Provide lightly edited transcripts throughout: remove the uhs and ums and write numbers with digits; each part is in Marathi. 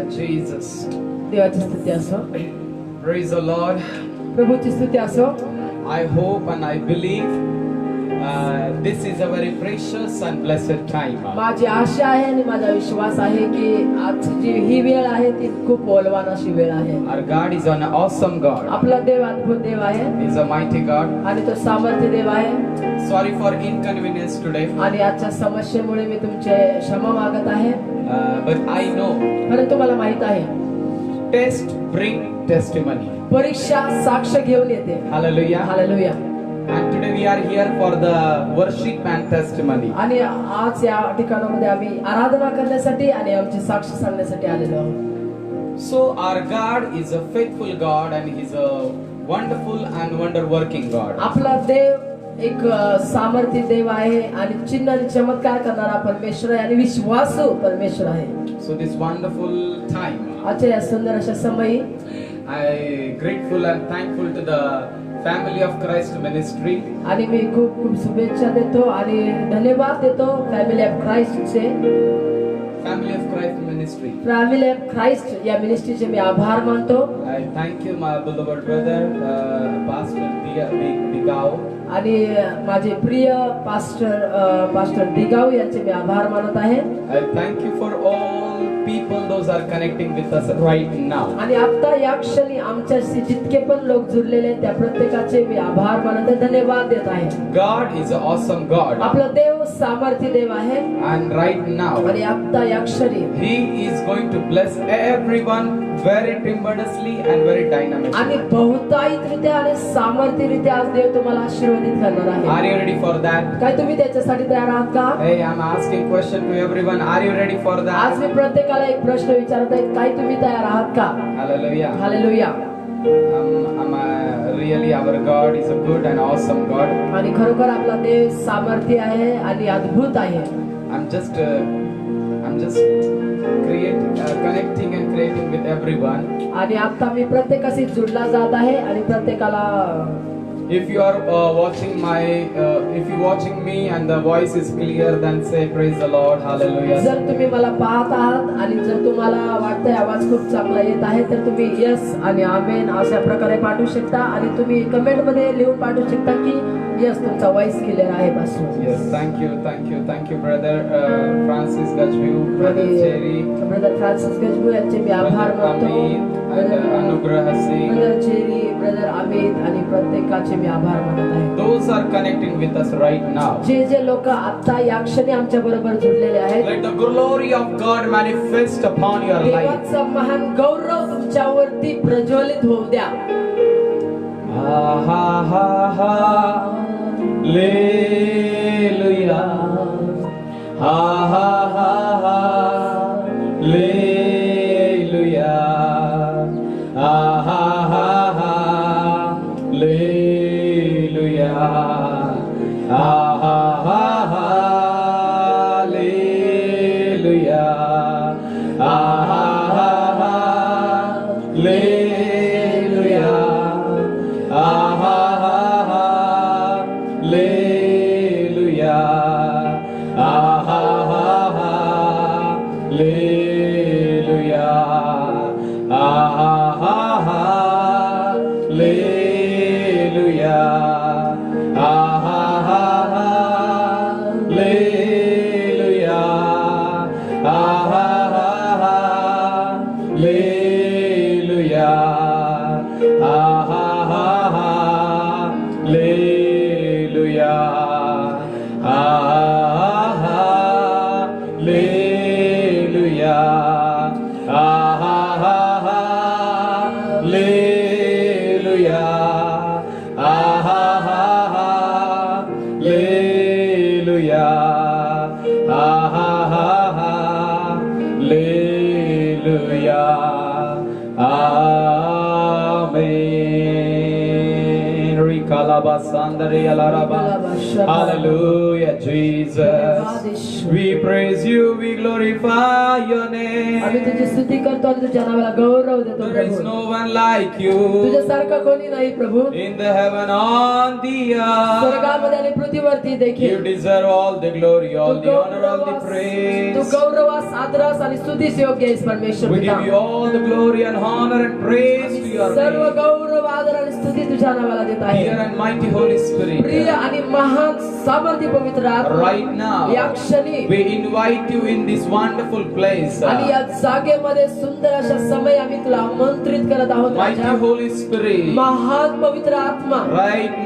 Jesus. देवाची स्तुती असो. Praise the Lord. प्रभूची स्तुती असो. I hope and I believe this is a very precious and blessed time. माझी आशा आहे आणि माझा विश्वास आहे की आजची जी ही वेळ आहे ती खूप मौल्यवान अशी वेळ आहे. Our God is an awesome God. आपला देव अद्भुत देव आहे He is a mighty God. आणि तो सामर्थ्य देव आहे. Sorry for inconvenience today. आणि आजच्या समस्येमुळे मी तुमचे क्षमा मागत आहे. But I know परंतु मला माहित आहे test bring testimony. परीक्षा साक्ष घेऊन येते. Hallelujah. Hallelujah. And today we are here for the worship and testimony. आणि आज या ठिकाणामध्ये आम्ही आराधना करण्यासाठी आणि आमची साक्ष सांगण्यासाठी आलेलो आहोत. So our God is a faithful God and He's a wonderful and wonder working God. आपला देव एक सामर्थ्य देव आहे आणि चिन्ह आणि चमत्कार करणारा परमेश्वर आहे आणि विश्वासू परमेश्वर आहे. So this wonderful time, आजच्या या सुंदर अशा समयी I grateful and thankful to the Family of Christ Ministry. आणि मी खूप खूप शुभेच्छा देतो आणि धन्यवाद देतो फॅमिली ऑफ क्राइस्टचे. Family of Christ Ministry. Family of Christ या मिनिस्ट्रीचे मी आभार मानतो. I thank you, my beloved brother, Pastor Digao. आणि माझे प्रिय पास्टर दिगाव यांचे मी आभार मानत आहे. I thank you for all people those are connecting with us right now. आणि आता या क्षणी आमच्याशी जितके पण लोक जुळलेले आहेत त्या प्रत्येकाचे मी आभार मानत आहे, धन्यवाद देत आहे. God is an awesome God. आपला देव सामर्थ्य देव आहे And right now, आणि आता या क्षणी He is going to bless everyone very tremendously and very आणि dynamically. बहुतायितरित्या आणि सामर्थ्यरित्या आज देव तुम्हाला आशीर्वादित करणार आहे. Are you ready for that? काय तुम्ही त्याच्यासाठी तयार आहात का? Hey, I'm asking question to everyone. Are you ready for that? आज मी प्रत्येकाला एक प्रश्न विचारत आहे, काय तुम्ही तयार आहात का? Hallelujah. Hallelujah. Really, our God is a good and awesome God. आणि खरोखर आपला देव सामर्थ्य आहे आणि अद्भुत आहे. I'm just connecting and creating with everyone. आणि आता मी प्रत्येकाशी जुडला जात आहे आणि प्रत्येकाला If you are watching me and the voice is clear, then say praise the Lord, hallelujah. जर तुम्ही मला पाहत आहात आणि जर तुम्हाला वाटतंय आवाज खूप चांगला येत आहे तर तुम्ही यस आणि आमेन अशा प्रकारे पाठवू शकता आणि तुम्ही कमेंट मध्ये लिहून पाठवू शकता की यस तुमचा वॉइस क्लिअर आहे पासून. Yes, thank you, brother Francis Gajvu, brother Jerry, brother Francis गजबू यांचे मी आभार मानतो. Anugrah Singh. Brother Jerry, brother Amit आणि प्रत्येकाचे मी आभार मानत आहे. Those are connecting with us right now. जे लोक आता या क्षणी आमच्या बरोबर जुडलेले आहेत, Let the glory of God manifest upon your life. देवाचा महान गौरव तुमच्यावरती प्रज्वलित होऊ द्या. Ha ha ha ha, Hallelujah. Ha ha ha ha, Hallelujah. Ha ha ha ha, Hallelujah. Ha ha ha ha, Hallelujah. Ha ha ha ha, Hallelujah. Ah ha ha ha, Hallelujah. Ah ha ha ha, Hallelujah. Ah ha ha ha, Hallelujah. Ah ha ha ha, Hallelujah. Ah ha ha ha, Hallelujah. Ah ha ha ha, Hallelujah. Ah ha, Hallelujah. Ah ha ha ha, Hallelujah. Ah ha ha ha, Hallelujah. Ah ha ha ha, Hallelujah. Amen. Rikala Alaba Sandari Alaraba. Hallelujah, Jesus. We praise you, we glorify your name. आम्ही तुझी स्तुती करतो आणि तुझ्या नावाला गौरव देतो There is Prabhu. no one like you तुझ्यासारखं कोणी नाही प्रभू. in the heaven on the earth. स्वर्गामध्ये आणि पृथ्वीवरती You देखील deserve all the glory, all Tu the honor, all the गौरवास, Tu praise. गौरवास, आदरास आणि स्तुतीस योग्य आहेस परमेश्वर We पिता. give you all the glory and honor and praise to your सर्व name. गौरव आदर आणि स्तुती तुझ्या नावाला देत आहे. Dear and mighty Holy प्रिय Spirit, आणि महान सामर्थ्य पवित्र आत्मा, right या now क्षणी we invite you in this wonderful place. आणि या जागेमध्ये सुंदर अशा समय आम्ही तुला आमंत्रित करत आहोत Mighty राजा. Holy Spirit, महान पवित्र आत्मा, right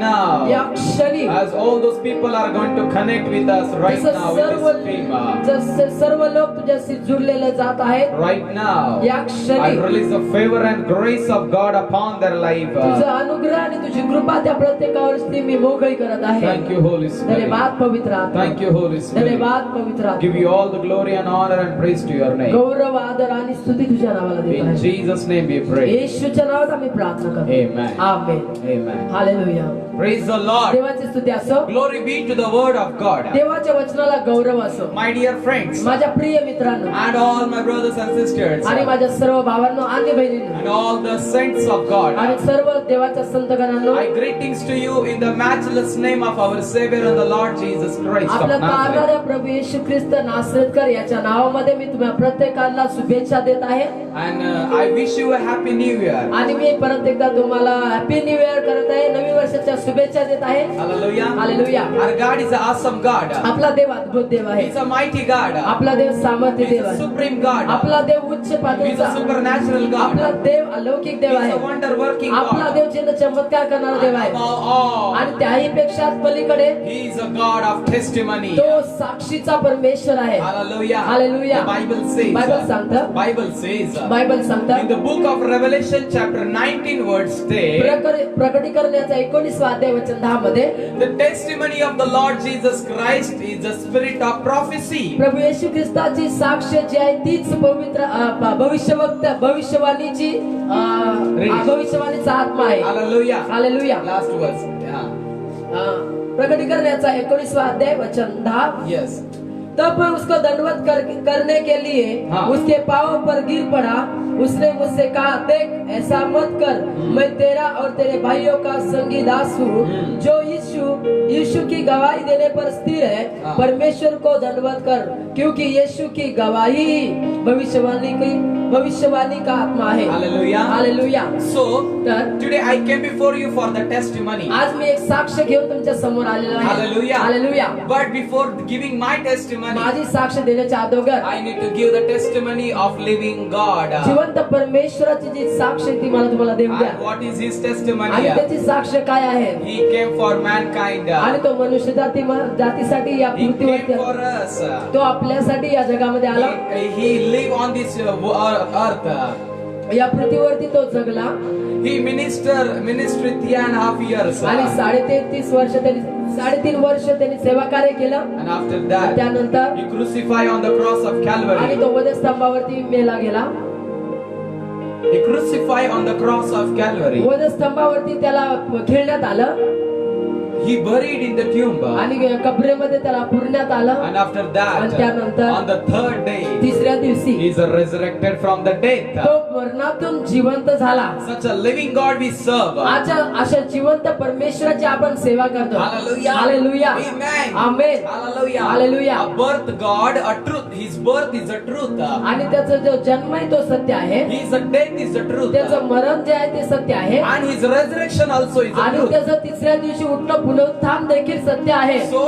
या now, क्षणी as all those people are going to connect with us right जसं now in this stream, जसे सर्व लोक तुझ्याशी जुळलेले जात आहेत, right now, या I क्षणी release the favor and grace of God upon their life. तुझा अनुग्रह आणि तुझी कृपा त्या प्रत्येकावर मी मोकळी करत आहे. Thank you, Holy Spirit. धन्यवाद पवित्र आत्मा. Thank you, Holy Spirit. धन्यवाद पवित्र आत्मा. Give you all the glory and honor and praise to your name. गौरव आदर आणि स्तुती तुझ्या नावाला देत In आहे. Jesus' name we pray. येशूच्या नावात आम्ही प्रार्थना करतो. Amen. Amen. Amen. Hallelujah. Praise the Lord. देवाची स्तुती असो, Glory be to the word of God. देवाच्या वचनाला गौरव असो. My dear friends माझ्या प्रिय मित्रांनो and all my brothers and sisters आणि माझ्या सर्व भावांनो आणि बहिणींनो and all the saints of आणि God, सर्व देवाच्या संतगणांनो, I greetings to you in the matchless name of our Savior and the Lord Jesus Christ of आपल्या Nazareth. तारणाऱ्या प्रभू येशू ख्रिस्त नासरेतकर याच्या नावामध्ये मी तुम्हा प्रत्येकाला शुभेच्छा देत आहे. And I wish you a happy new year. आणि मी परत एकदा तुम्हाला हॅपी न्यू इयर करत आहे, नवीन वर्षाच्या शुभेच्छा देत आहे. Hallelujah. Hallelujah. Our God is an awesome God. आपला देव अद्भुत देव आहे. He's a mighty God. आपला देव सामर्थ्य He's देव a आहे. supreme God. आपला देव उच्च He's a पातळीचा, supernatural आपला God. देव अलौकिक देव He's आहे. a wonder working आपला God. देव चिन्ह चमत्कार करणारा देव And आहे. above all, आणि त्याही पेक्षा पलीकडे He is a God of testimony. तो साक्षीचा परमेश्वर आहे. Hallelujah. Hallelujah. The Bible says. Bible सांगतं, Bible says. बायबल सांगतं, In the book of Revelation chapter 19 verse 10. प्रकटीकरणाचा 19वा अध्याय वचन 10 मध्ये The testimony of the Lord Jesus Christ is the spirit of prophecy. प्रभू येशू ख्रिस्ताची साक्ष जी आहे तीच पवित्र भविष्यवाणीची भविष्यवाणीचा आत्मा आहे. Hallelujah. Hallelujah. Last verse. Yeah. प्रकटीकरणाचा 19वा अध्याय वचन 10. Yes. तब मैं उसको दंडवत करने के लिए हाँ। उसके पांव पर गिर पड़ा। उसने मुझसे कहा, देख ऐसा मत कर, मैं तेरा और तेरे भाइयों का संगी दास हूँ जो यीशु की गवाही देने पर स्थिर है। हाँ। परमेश्वर को दंडवत कर, क्योंकि यीशु की गवाही भविष्यवाणी का आत्मा है. Hallelujah. हालेलुया. So तर today I came before you for the testimony. आज मी एक साक्ष घेऊन तुमच्या समोर आलेलो आहे. Hallelujah. Hallelujah. But before giving my testimony, माझी साक्ष देण्याच्या अगोदर I need to give the testimony of living God. जिवंत परमेश्वराची जी साक्ष आहे ती मला तुम्हाला देऊ द्या. And what is his testimony? आणि त्याची साक्ष काय आहे? He came for mankind. आणि तो मनुष्य जातीसाठी या He came पृथ्वीवर for us. तो आपल्यासाठी या जगामध्ये आला. He lived on this earth. या पृथ्वीवरती तो जगला He ministered 3.5 years. आणि 3.5 वर्ष त्यांनी सेवा कार्य केलं. And after that, त्यानंतर he crucified on the cross of आणि Calvary. तो वधस्तंभावरती मेला गेला. He crucified on the cross of Calvary. वधस्तंभावरती त्याला खेळण्यात आलं He buried in the tomb. आणि कबरेमध्ये त्याला पुरण्यात आलं. And after that, आणि त्यानंतर on the third day, तिसऱ्या दिवशी he is resurrected from the death. तो मरणातून जिवंत झाला. Such a living God we serve. अशा जिवंत परमेश्वराची आपण सेवा करतो. Hallelujah. Hallelujah. Amen. Amen. Hallelujah. Hallelujah. A birth God, a truth. His birth is a truth. आणि त्याचा जो जन्म आहे तो सत्य आहे. His death is a truth. त्याचं मरण जे आहे ते सत्य आहे. And his resurrection also is a आणि truth. त्याचं तिसऱ्या दिवशी उठणं पुनरुत्थान देखील सत्य आहे. So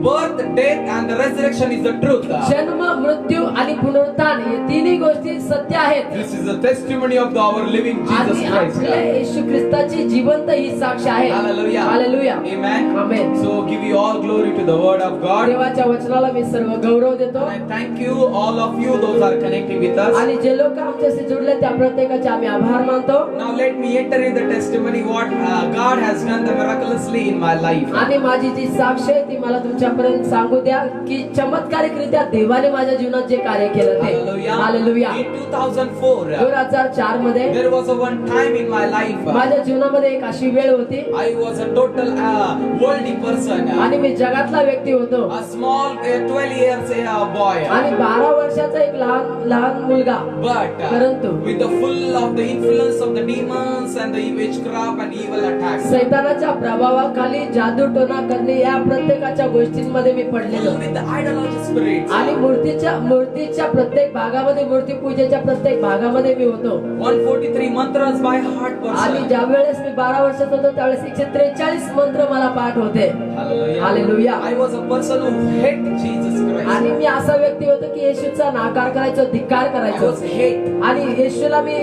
birth, death and the resurrection is the truth. जन्म, मृत्यू आणि पुनरुत्थान हे तिन्ही गोष्टी सत्य आहेत. This is the testimony of our living Jesus आणि Christ. आपल्या येशू ख्रिस्ताची जिवंत ही साक्ष आहे. Hallelujah. Hallelujah. Amen. Amen. So give you all glory to the word of God. देवाच्या वचनाला मी सर्व गौरव देतो. And I thank you, all of you, those are connecting with us. आणि जे लोक आमच्याशी जुळले त्या प्रत्येकाचे आम्ही आभार मानतो. Now let me enter in the testimony what God has done the miraculously in my life. आणि माझी जी साक्ष आहे ती मला तुमच्या त्यांच्यापर्यंत सांगू द्या की चमत्कारिकरित्या देवाने माझ्या जीवनात जे कार्य केलं ते. Hallelujah. हालेलुया. In 2004, 2004 मध्ये there was a one time in my life. माझ्या जीवनामध्ये एक अशी वेळ होती I was a total worldly person. आणि मी जगातला व्यक्ती होतो A small 12 years boy. आणि 12 वर्षाचा एक लहान लहान मुलगा. But परंतु with the full of the influence of the demons and the witchcraft and evil attacks. सैतानाच्या प्रभावाखाली जादू टोना करणे या प्रत्येकाच्या गोष्टींमध्ये मी पडलेलो. Filled with the ideology spirits. आणि मूर्तीच्या प्रत्येक भागामध्ये, मूर्ती पूजेच्या प्रत्येक भागामध्ये मी होतो. 143 mantras by heart आणि person. ज्या वेळेस मी 12 वर्षात होतो त्यावेळेस 143 मंत्र मला पाठ होते. Hallelujah. Hallelujah. I was a person who hate Jesus Christ. आणि मी असा व्यक्ती होतो की येशूचा नाकार करायचो, धिक्कार I करायचो was hate. आणि येशूला मी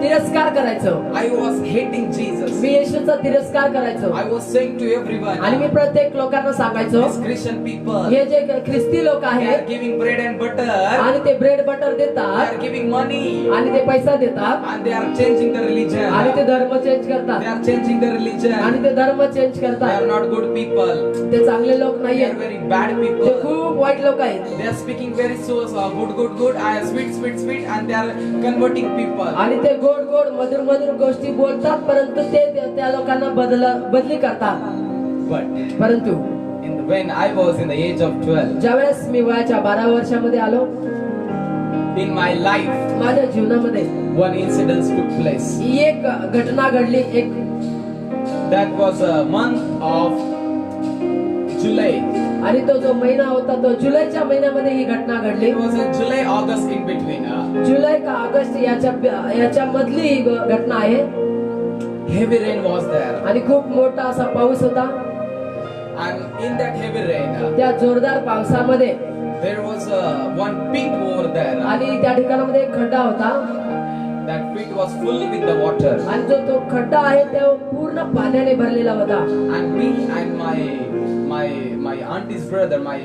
तिरस्कार करायचो. I was hating Jesus. मी येशूचा तिरस्कार करायचो I was saying to everyone, आणि मी प्रत्येक लोकांना सांगायचो, these Christian people, हे जे ख्रिस्ती लोक they are आहेत giving bread and butter, आणि ते ब्रेड बटर they देतात are giving money, आणि ते पैसा देतात and they are changing the religion. आणि ते धर्म चेंज They करतात are changing the religion. आणि ते धर्म चेंज They are करतात. not good people. ते चांगले लोक They नाहीये, are very bad ते people. खूप वाईट लोक आहेत They are speaking very so good, sweet, and they are converting people. आणि ते गोड गोड मधुर मधुर गोष्टी बोलतात परंतु ते त्या लोकांना बदली करतात. But परंतु when I was in the age of 12, ज्यावेळेस मी वयाच्या 12 वर्षामध्ये आलो, in my life, माझ्या जीवनामध्ये one incident took place. एक घटना घडली. एक That was a month of July. आणि तो जो महिना होता तो जुलैच्या महिन्यामध्ये ही घटना घडली. It was a July, August in between. जुलै का ऑगस्ट याच्या मधली ही घटना आहे. Heavy rain was there, आणि खूप मोठा असा पाऊस होता. and in that heavy rain, त्या जोरदार पावसामध्ये there was one pit over there. आणि त्या ठिकाणामध्ये एक खड्डा होता That pit was full with the water, आणि जो तो खड्डा आहे तो पूर्ण पाण्याने भरलेला होता. and me and my auntie's brother, my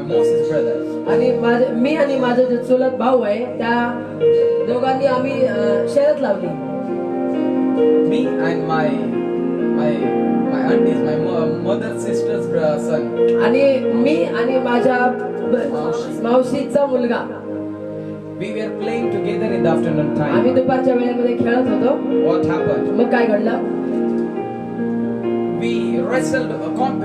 Moses brother, आणि मी आणि माझा जो चुलत भाऊ आहे त्या दोघांनी आम्ही शर्यत लावली. me and my auntie's, my mother's sister's son. आणि मी आणि माझ्या मावशीचा मुलगा We were playing together in the afternoon आम्ही time. दुपारच्या वेळेमध्ये खेळत होतो. What happened? मग काय घडलं? We wrestled.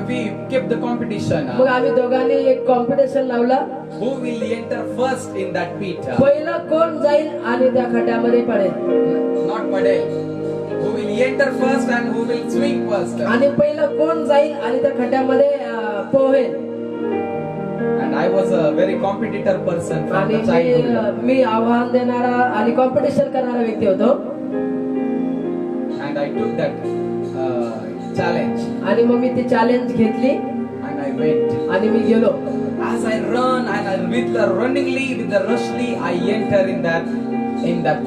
We kept the competition. मग आम्ही दोघांनी एक कॉम्पिटिशन लावला. Who will enter first in that pit? पहिला कोण जाईल आणि त्या खड्ड्यामध्ये पडेल. Not Padel. Who will enter first and who will swim first? आणि पहिलं कोण जाईल आणि त्या खड्ड्यामध्ये पोहेल. And I was a very competitor person from आणि the childhood. मी आव्हान देणारा आणि कॉम्पिटिशन करणारा व्यक्ती होतो. And I took that challenge आणि मग मी ती चॅलेंज घेतली and I went. आणि मी गेलो. As I run and I with the runningly with the rushly I enter in that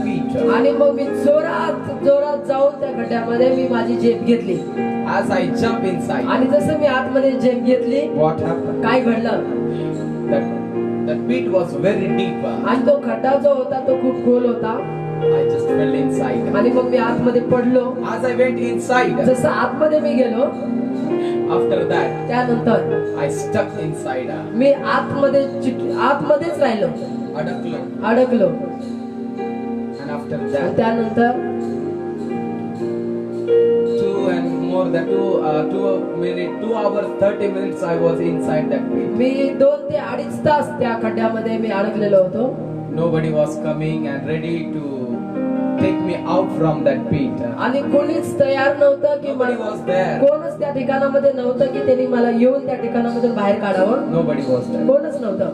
pit. आणि मग मी जोरात जाऊन त्या खड्ड्यामध्ये मी माझी झेप घेतली. As I jump inside, आणि जसं मी आतमध्ये झेप घेतली what happened? काय घडलं? That pit was very deep. आणि तो खड्डा जो होता तो खूप खोल होता I just fell inside. आणि मग मी आतमध्ये पडलो. As I went inside, जसं आतमध्ये मी गेलो after that त्यानंतर I stuck inside. मी आतमध्येच राहिलो, अडकलो. And after आणि that, त्यानंतर 2 hours 30 minutes I was inside that pit. मी 2 ते 2.5 तास त्या खड्ड्यामध्ये मी अडकलेलो होतो. Nobody was coming and ready to take me out from that pit. आणि कोणीच तयार नव्हतं की Nobody was there. कोणच त्या ठिकाणामध्ये नव्हतं की त्यांनी मला येऊन त्या ठिकाणामधून बाहेर काढावं. Nobody was there. कोणच नव्हतं.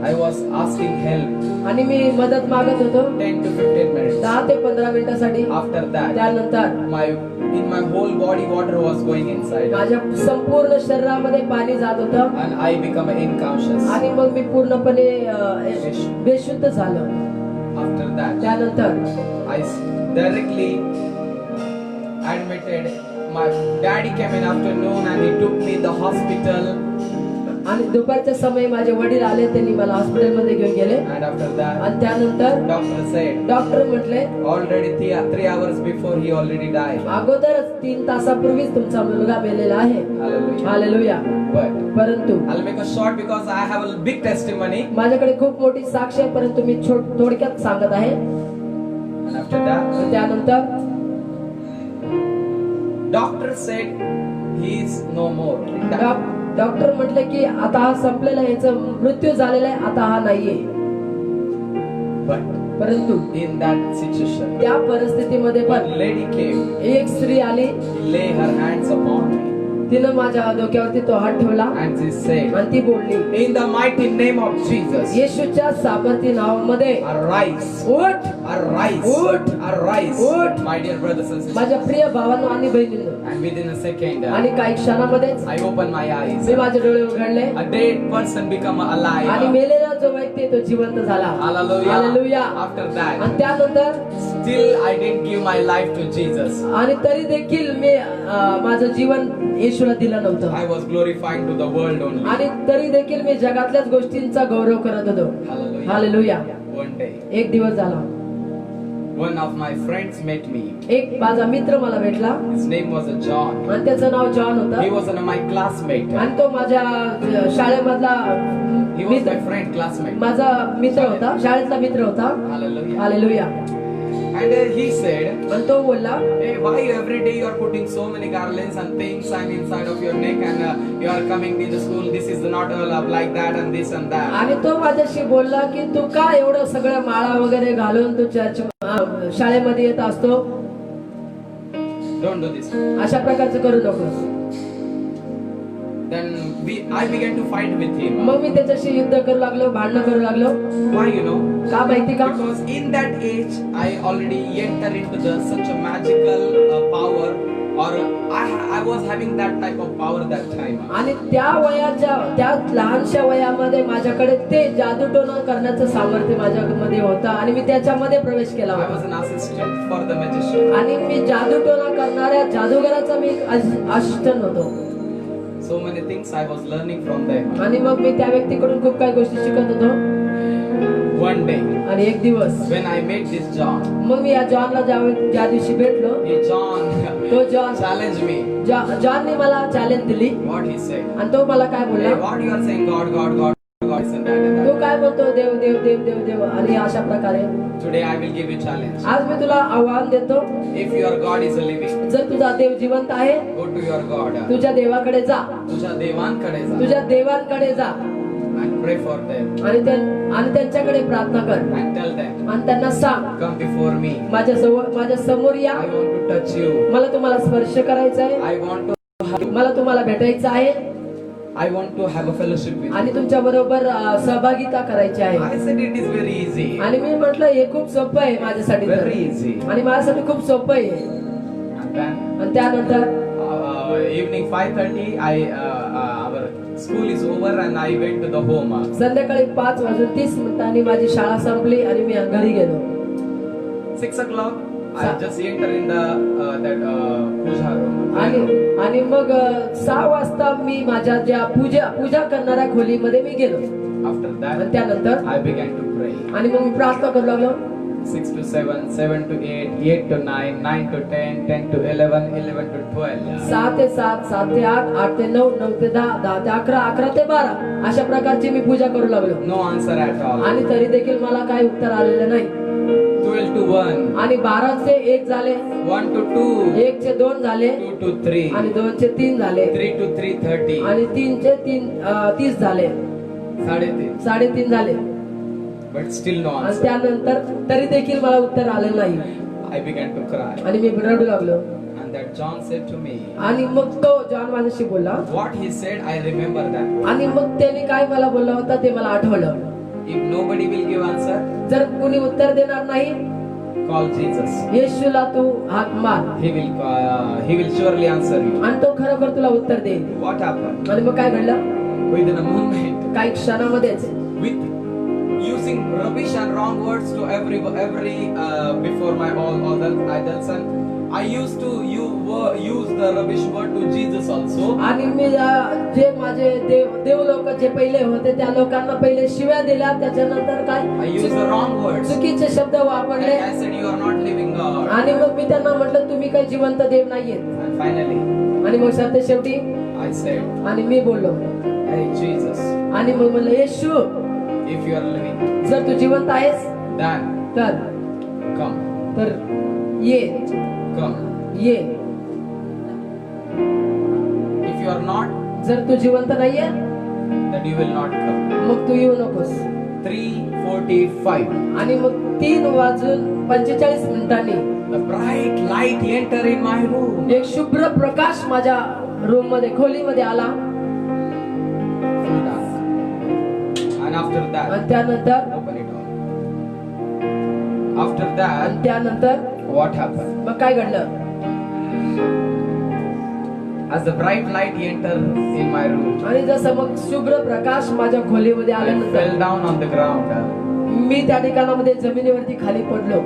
I was asking help आणि मी मदत मागत होतो 10 to 15 minutes. 10 ते 15 मिनिटासाठी. After that, त्यानंतर in my whole body water was going inside. माझ्या संपूर्ण शरीरामध्ये पाणी जात होतं And I become unconscious. आणि मग मी पूर्णपणे बेशुद्ध झालो. After that, त्यानंतर I directly admitted. My daddy came in afternoon and he took me the hospital. आणि दुपारच्या समय माझे वडील आले, त्यांनी मला हॉस्पिटलमध्ये घेऊन गेले. And after that, आणि त्यानंतर doctor said, डॉक्टर म्हटले already 3 hours before he already died. अगोदरच 3 तासापूर्वीच तुमचा मुलगा मेलेला आहे. Hallelujah. हालेलुया. But परंतु I'll make a short because I have a big testimony. माझ्याकडे खूप मोठी साक्ष आहे, परंतु मी थोडक्यात सांगत आहे. And after that, त्यानंतर doctor said he is no more. Doctor म्हटले की आता हा संपलेला आहे, याचा मृत्यू झालेला आहे, आता हा नाहीये. But परंतु in that situation, त्या परिस्थितीमध्ये one पण lady came, एक स्त्री आली, lay her hands upon me, तिनं माझ्या डोक्यावरती तो हात ठेवला and she said, आणि ती बोलली, in the mighty name of Jesus, येशूच्या सामर्थ्य नावामध्ये arise, उठ, arise, उठ, arise, उठ. my dear brothers and sisters. माझ्या प्रिय भावांनो आणि बहिणींनो. And within a second, आणि काही क्षणामध्येच I opened my eyes. मी माझे डोळे उघडले A dead person become आणि alive. मेलेला जो व्यक्ती आहे तो जिवंत झाला. Hallelujah. हालेलुया. After that, आणि त्यानंतर still I didn't give my life to Jesus. आणि तरी देखील मी माझं जीवन येशूला दिलं नव्हतं. I was glorifying to the world only. आणि तरी देखील मी जगातल्याच गोष्टींचा गौरव करत होतो. Hallelujah. हालेलुया. One day, एक दिवस झाला, one of my friends met me. एक माझा मित्र मला भेटला His name was John. आणि त्याचं नाव जॉन He होतं. was my classmate. आणि तो माझ्या शाळेमधला He was my friend, classmate. माझा मित्र होता, शाळेतला मित्र होता. Hallelujah. Hallelujah. And he said, आणि तो बोलला, hey, why every day you are putting so many garlands and things and inside of your neck and you are coming to the school, this is not like that and this and that. आणि तो माझ्याशी बोलला की तू का एवढं सगळं माळा वगैरे घालून तू चर्च शाळेमध्ये येत असतो, Don't do this. अशा प्रकारचं करू नकोस. Then I began to fight with him. मग मी त्याच्याशी युद्ध करू लागलो, भांडणं करू लागलो. Why, you know? का माहिती का? Because in that age I already entered into such a magical power, or I was having that type of power that time. आणि त्या वयाच्या त्या लहानशा वयामध्ये माझ्याकडे ते जादूटोणा करण्याचं सामर्थ्य माझ्यामध्ये होतं आणि मी त्याच्यामध्ये प्रवेश केला I was होता. an assistant for the magician. आणि मी जादूटोणा करणाऱ्या जादूगराचा मी असिस्टंट होतो. So many things I was learning from them. आणि मग मी त्या व्यक्तीकडून खूप काही गोष्टी शिकत होतो. One day, आणि एक दिवस when I met this John, मग मी या जॉनला ज्या दिवशी भेटलो, तो जॉन challenged me. जॉनने मला चॅलेंज दिली. What he said? आणि तो मला काय Hey, बोलला, what you are saying, God, God, God, God, this and that and Tu that. काय बोलतो, देव देव देव देव देव आणि अशा प्रकारे. Today I will give you challenge. आज मी तुला आव्हान देतो, If your God is living, जर तुझा देव जिवंत आहे, go to your God. तुझ्या देवाकडे जा, तुझ्या देवांकडे जा तुझ्या देवांकडे जा and pray for them आणि त्यांच्याकडे प्रार्थना कर and tell them, आणि त्यांना सांग, come before me. माझ्या समोर या, I want to touch you. मला तुम्हाला स्पर्श करायचा आहे, I want to मला तुम्हाला भेटायचं आहे I want to have a fellowship with you. आणि तुमच्या बरोबर सहभागिता करायची आहे. I said it is very easy. आणि मी म्हटलं हे खूप सोपं आहे माझ्यासाठी तर. Very easy. आणि माझ्यासाठी खूप सोपं आहे. And then आणि त्यानंतर evening 5:30 our school is over and I went to the home. संध्याकाळी 5:30 माझी शाळा संपली आणि मी घरी गेलो. 6 o'clock I just entered in the that puja room. आणि मग 6 वाजता मी माझ्या ज्या पूजा करणाऱ्या खोलीमध्ये मी गेलो. After आणि that त्यानंतर I began to pray. आणि मग मी प्रार्थना करू लागलो. 6 to 7, 7 to 8, 8 to 9, 9 to 10, 10 to 11, 11 to 12. 6 ते 7, 7 ते 8, 8 ते 9, 9 ते 10, 10 ते 11, 11 ते 12 अशा प्रकारची मी पूजा करू लागलो. No answer at all. आणि तरी देखील मला काही उत्तर आलेलं नाही. 12 to 1, आणि 12 चे 1 झाले, 1 to 2, 1 चे 2 झाले 2 to 3, आणि 2 चे 3 झाले 3 to 3:30, आणि 3 चे 30 झाले, 3:30. 3.5 झाले. But still no आणि answer. त्यानंतर तरी देखील मला उत्तर आलं नाही I began to cry. आणि मी रडू लागलो. And that John said to me, आणि मग तो जॉन माझ्याशी बोलला what he said, I remember that. आणि मग त्याने काय मला बोलला होता ते मला आठवलं. If nobody will give answer, जर कुणी उत्तर देणार नाही, call Jesus. येशूला तू हाक मार He will surely answer you. आणि तो खरोखर तुला उत्तर देईल. What happened? आणि मग काय घडलं, Within a moment, काही क्षणामध्येच using rubbish and wrong words to every before my all other idols, and I used to use the rubbish word to Jesus also. आणि मी जे माझे देव लोक जे पहिले होते त्या लोकांना पहिले शिव्या दिल्या, त्याच्यानंतर I काय used the wrong words. चुकीचे शब्द वापरले. Like I said, you are not living God. आणि मग मी त्यांना म्हटलं तुम्ही काही जिवंत देव नाहीयेत. And finally, आणि मग सत्य शेवटी I said, आणि मी बोललो hey Jesus, आणि मग म्हणलं येशू, if you are living, जर तू जिवंत आहेस then तर come, ये come. ये. If you are not, जर तू जिवंत नाहीये then you will not come. मग तू येऊ नकोस. 3:45. आणि मग 3:45 The bright light enter in my room. एक शुभ्र प्रकाश माझ्या रूम मध्ये खोलीमध्ये आला. Full dark. And after that, आणि त्यानंतर open it all. After that, आणि त्यानंतर what happened? मग काय घडलं? As the bright light entered in my room, आणि जसं मग शुभ्र प्रकाश माझ्या खोलीमध्ये I आल्यानंतर fell down on the ground. मी त्या ठिकाणामध्ये जमिनीवरती खाली पडलो.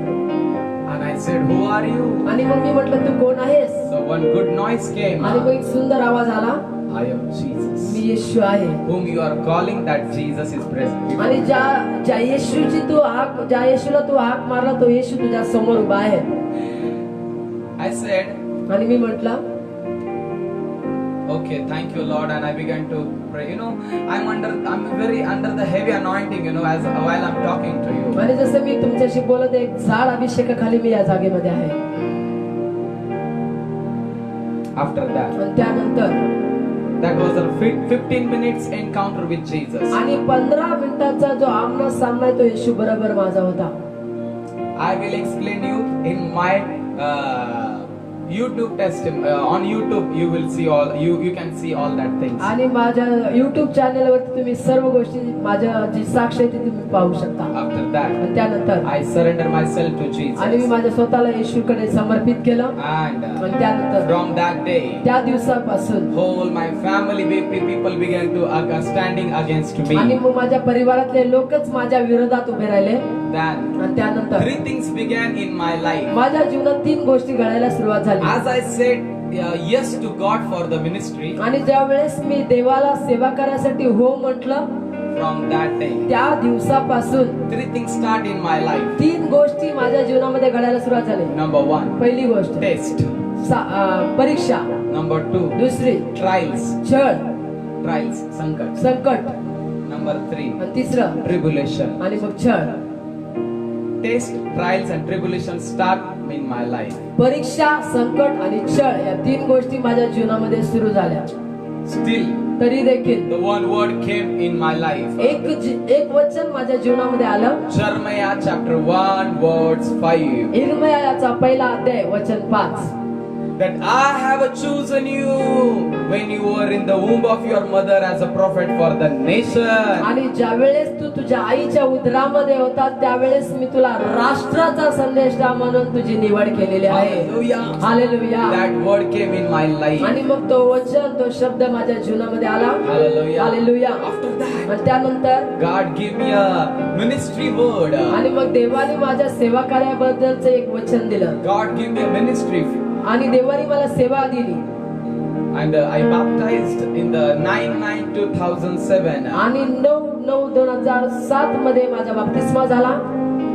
And I said, who are you? आणि मग मी म्हटलं तू कोण आहेस? So one good noise came. आणि मग एक सुंदर आवाज आला, I am Jesus. मी येशू आहे. Whom you are calling, that Jesus is present. आणि ज्या येशूची तू ज्या येशूला तू हाक मारला तो येशू तुझ्या समोर उभा आहे. I said, आणि मी म्हटलं okay, thank you Lord, and I began to pray. You know, I'm very under the heavy anointing, you know, as while I'm talking to you. आणि जसं मी तुमच्याशी बोलत आहे, एक झाड अभिषेकाखाली मी या जागेमध्ये आहे. After that, आणि त्यानंतर that was a 15 minutes encounter with Jesus. आणि 15 मिनिटाचा जो आमना सामना आहे तो येशू बरोबर माझा होता. I will explain you in my YouTube testimony. On YouTube, you will see all. You can see all that things. आणि माझ्या YouTube चॅनल वरती तुम्ही सर्व गोष्टी माझ्या जी साक्ष आहे ती तुम्ही पाहू शकता. After that, आणि त्यानंतर I surrender myself to आणि मी Jesus. माझ्या स्वतःला येशूकडे समर्पित केलं. And आणि त्यानंतर from that day, त्या दिवसापासून whole my family people began to standing against आणि me. मग माझ्या परिवारातले लोकच माझ्या विरोधात उभे राहिले. Then आणि त्यानंतर 3 things began in my life. माझ्या जीवनात 3 गोष्टी घडायला सुरुवात झाली. As I said yes to God for the ministry, आणि ज्या वेळेस मी देवाला सेवा करायसाठी हो म्हटलं, from that day, त्या दिवसापासून 3 things start in my life. 3 गोष्टी माझ्या जीवनामध्ये घडायला सुरुवात झाली. Number 1, पहिली गोष्ट test. परीक्षा. Number 2, दुसरी trials. छळ, संकट. संकट. Number 3, आणि तिसरं tribulation. आणि मग छळ. Test, trials and tribulation start in my life. परीक्षा, संकट आणि छळ या 3 गोष्टी माझ्या जीवनामध्ये सुरू झाल्या. Still, तरी देखील the one word came in my life. एक वचन माझ्या जीवनामध्ये आलं. Jeremiah chapter 1 verse 5. इर्मयाचा पहिला अध्याय वचन 5. That I have chosen you when you were in the womb of your mother as a prophet for the nation. आणि ज्या वेळेस तू तुझ्या आईच्या उदरामध्ये होता त्यावेळेस मी तुला राष्ट्राचा संदेशदा म्हणून तुझी निवड केलेली आहे. Hallelujah. Hallelujah. That word came in my life. आणि मग तो वचन तो शब्द माझ्या जीवनामध्ये आला. Hallelujah. हालेलुया. After that, आणि त्यानंतर God gave me a ministry word. आणि मग देवाने माझ्या सेवा कार्याबद्दलचं एक वचन दिलं. God gave me a ministry. आणि देवाने मला सेवा दिली. And I baptized in the 9/9/2007. आणि 9/9/2007 मध्ये माझा बाप्तिस्मा झाला.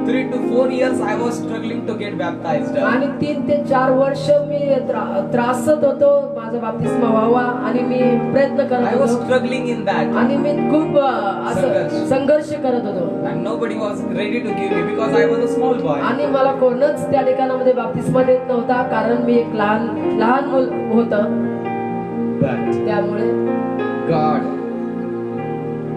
3 to 4 years I was struggling to get baptized. आणि 3 ते 4 वर्ष मी त्रासत होतो माझा बाप्तिस्मा व्हावा आणि मी प्रयत्न I करत was होतो. struggling in that. आणि मी खूप असं संघर्ष करत होतो. And nobody was ready to give me because I was a small boy. आणि मला कोणच त्या ठिकाणामध्ये बाप्तिस्मा देत नव्हता कारण मी एक लहान मूल होतं. But त्यामुळे God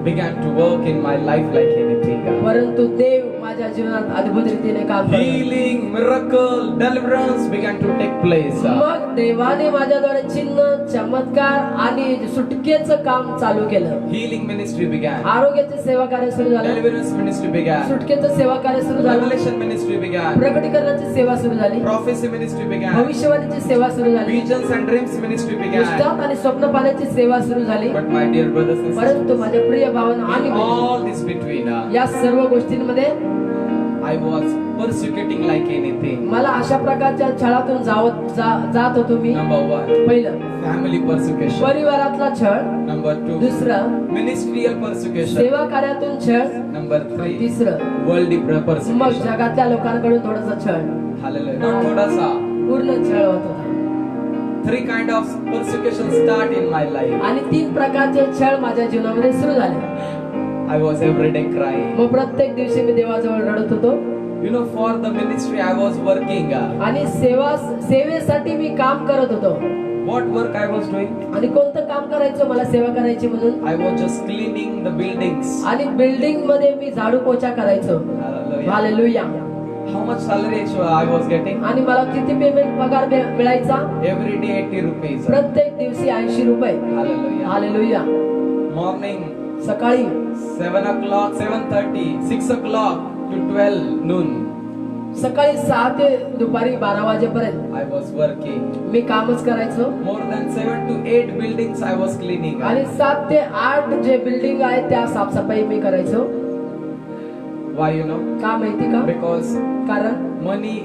began to work in my life like anything. परंतु देव माझ्या जीवनात अद्भुत रीतीने काम करतात. Healing, miracle, deliverance began to take place. मग देवाने माझ्याद्वारे चिन्ह, चमत्कार आणि सुटकेचं काम चालू केलं. Healing ministry began. आरोग्याचे सेवा कार्य सुरू झालं. Deliverance ministry began. सुटकेचं सेवा कार्य सुरू झालं. Revelation ministry began. प्रकटीकरणाची सेवा सुरू झाली. Prophecy ministry began. भविष्यवाणीची सेवा सुरू झाली. Visions and dreams ministry began. दृष्टांत आणि स्वप्न पाहण्याची सेवा सुरू झाली. But my dear brothers and sisters, परंतु माझ्या प्रिय भावांनो आणि in बहिणींनो, all this between, या सर्व गोष्टींमध्ये I was persecuting like anything. मला अशा प्रकारच्या छळातून जात होतो मी. Number one, पहिलं family persecution. परिवारातला छळ. Number two, दुसरं ministerial persecution. सेवा कार्यातून छळ. Number three, तिसरं worldly मग persecution. जगातल्या लोकांकडून थोडासा छळ. Hallelujah. Not थोडासा. पूर्ण छळ होत होता. Three kind of persecution start in my life. आणि 3 प्रकारचे छळ माझ्या जीवनामध्ये सुरू झाले. I was every day crying. मग प्रत्येक दिवशी मी देवाजवळ रडत होतो. You know, for the ministry I was working. आणि सेवेसाठी मी काम करत होतो. What work I was doing? आणि कोणतं काम करायचं, मला सेवा करायची म्हणून. I was just cleaning the buildings. आणि बिल्डिंग मध्ये मी झाडू पोछा करायचो. Hallelujah. Hallelujah. How much salary I was getting? आणि मला किती पेमेंट पगार मिळायचा? Every day 80 rupees. प्रत्येक दिवशी 80 रुपये. Hallelujah. हालेलुया. Morning सकाळी 7 o'clock, 7:30, 6 o'clock to 12 noon. सकाळी 6 ते दुपारी 12 वाजेपर्यंत I was working. मी कामच करायचो. More than 7 to 8 buildings I was cleaning. आणि 7 ते 8 जे बिल्डिंग आहेत त्या साफसफाई मी करायचो. Why, you know? का माहिती का? Because कारण money,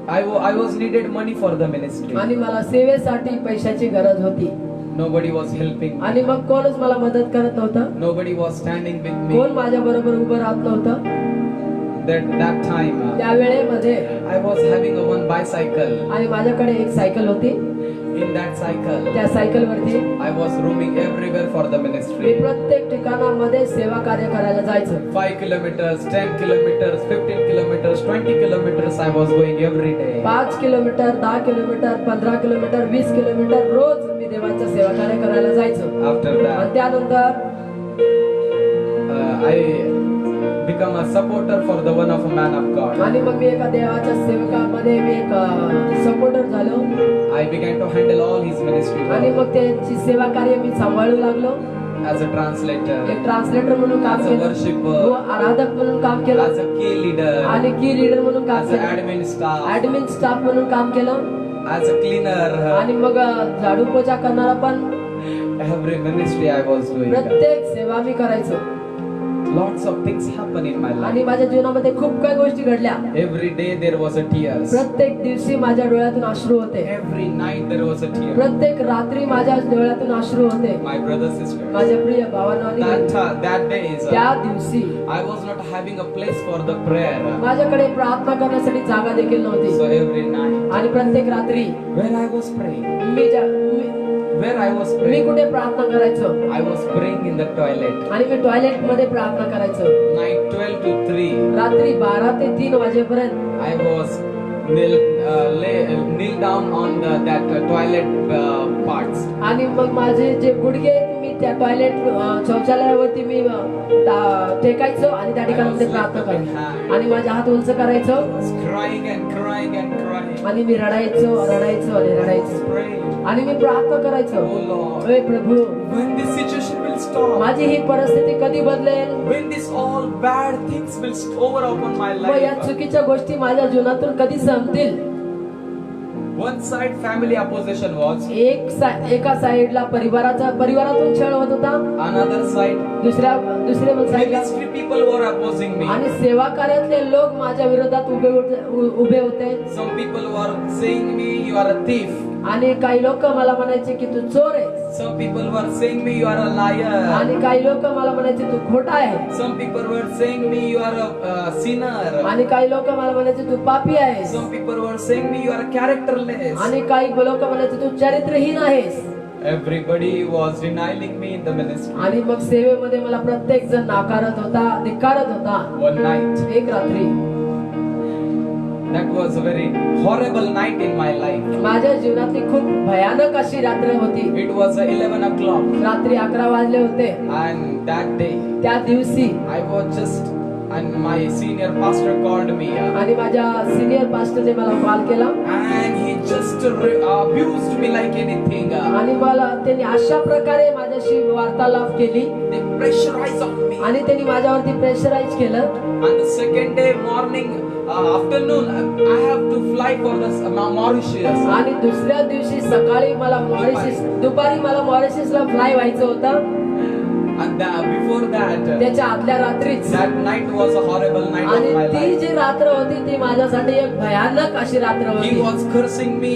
I was needed money for the ministry. आणि मला सेवेसाठी पैशाची गरज होती. Nobody was helping me. आणि मग कोणच मला मदत करत नव्हतं. Nobody was standing with कोण me. माझ्या बरोबर उभं राहत नव्हतं. That time त्या वेळेमध्ये I was having a one bicycle. आणि माझ्याकडे एक सायकल होती. In that cycle त्या सायकल वरती I was roaming everywhere for the me ministry. प्रत्येक ठिकाणामध्ये सेवा कार्य करायला जायचो. 5 kilometers, 10 kilometers, 15 kilometers, 20 kilometers I was going every day. 5 kilometre, 10 kilometre, 15 kilometre, 20 kilometre रोज मी देवाचं सेवा कार्य करायला जायचो. After आणि that त्यानंतर I become a supporter for the one of a man of God. आणि मग मी एका देवाच्या सेवकामध्ये मी एक सपोर्टर झालो. I began to handle all his ministry आणि work मग त्यांची सेवा कार्य मी सांभाळू लागलो. as a translator, एक ट्रान्सलेटर म्हणून काम as a केलं. worshipper, व आराधक म्हणून काम केलं. as a key leader, आणि की लीडर म्हणून काम as an केलं. admin staff, ऍडमिन स्टाफ म्हणून काम केलं. as a cleaner. आणि मग झाडू पोछा करणारा पण. Every ministry I was doing. प्रत्येक सेवा मी करायचो. Lots of things happen in my life. आणि माझ्या जीवनामध्ये खूप काही गोष्टी घडल्या. Every day there was a tears. प्रत्येक दिवशी माझ्या डोळ्यातून अश्रू होते. Every night there was a tear. प्रत्येक रात्री माझ्या डोळ्यातून अश्रू होते. My brothers sisters. माझ्या प्रिय भावांनो आणि बहिणींनो, That days त्या दिवशी I was not having a place for the prayer. माझ्याकडे प्रार्थना करण्यासाठी जागा देखील नव्हती. So every night आणि प्रत्येक रात्री where I was praying, where I was me praying, कुठे प्रार्थना करायचो? I was praying in the toilet. आणि मी टॉयलेट मध्ये प्रार्थना करायचो. Night 12 to 3 रात्री 12 ते 3 वाजेपर्यंत I was kneel down on that toilet parts. आणि मग माझे जे गुडघे आहेत, मी त्या टॉयलेट शौचालयावरती मी टेकायचो आणि त्या ठिकाणी प्रार्थना करायचो. आणि माझे हात उंच करायचो Crying and crying and crying. आणि मी रडायचो आणि रडायचो. Praying. आणि मी प्रार्थना करायचो, Oh Lord, हे प्रभू, when this situation will stop, माझी ही परिस्थिती कधी बदलेल? when this all bad things will over upon my व या life. चुकीच्या गोष्टी माझ्या जीवनातून कधी संपतील? One side family opposition was, एका साइडला परिवारातून छळ होत होता. another side दुसऱ्या साइडला ministry people were opposing me. आणि सेवा कार्यातले लोक माझ्या विरोधात उभे होते. Some people were saying me you are a thief. आणि काही लोक मला म्हणायचे की तू चोर आहेस. Some people were saying me you are a liar. आणि काही लोक मला म्हणायचे तू खोटा आहे. Some people were saying me you are a sinner. आणि काही लोक मला म्हणायचे तू पापी आहेस. Some people were saying me you are caracterless. आणि काही लोक म्हणायचे तू चरित्रहीन आहेस. Everybody was denying me in the ministry. आणि मग सेवेमध्ये मला प्रत्येक जण नाकारत होता, धिक्कारत होता. One night, एक रात्री, that was a very horrible night in my life. माझ्या जीवनातली खूप भयानक अशी रात्र होती. It was 11 o'clock. रात्री 11 वाजले होते. And that day, त्या दिवशी and my senior pastor called me, आणि माझ्या सिनियर पास्टरने मला कॉल केला and he just abused me like anything. आणि मला त्यांनी अशा प्रकारे माझ्याशी वार्तालाप केली They pressurized on me. आणि त्यांनी माझ्यावरती प्रेशराईज केलं. And the second day morning, afternoon, I have to fly for the Mauritius. आणि दुसऱ्या दिवशी सकाळी मला दुपारी मला मॉरिशसला फ्लाय व्हायचं होतं. And before that, त्याच्या आदल्या रात्रीच that night was a horrible night of आणि my ती life. जी रात्र होती ती माझ्यासाठी एक भयानक अशी रात्र He होती. was cursing me.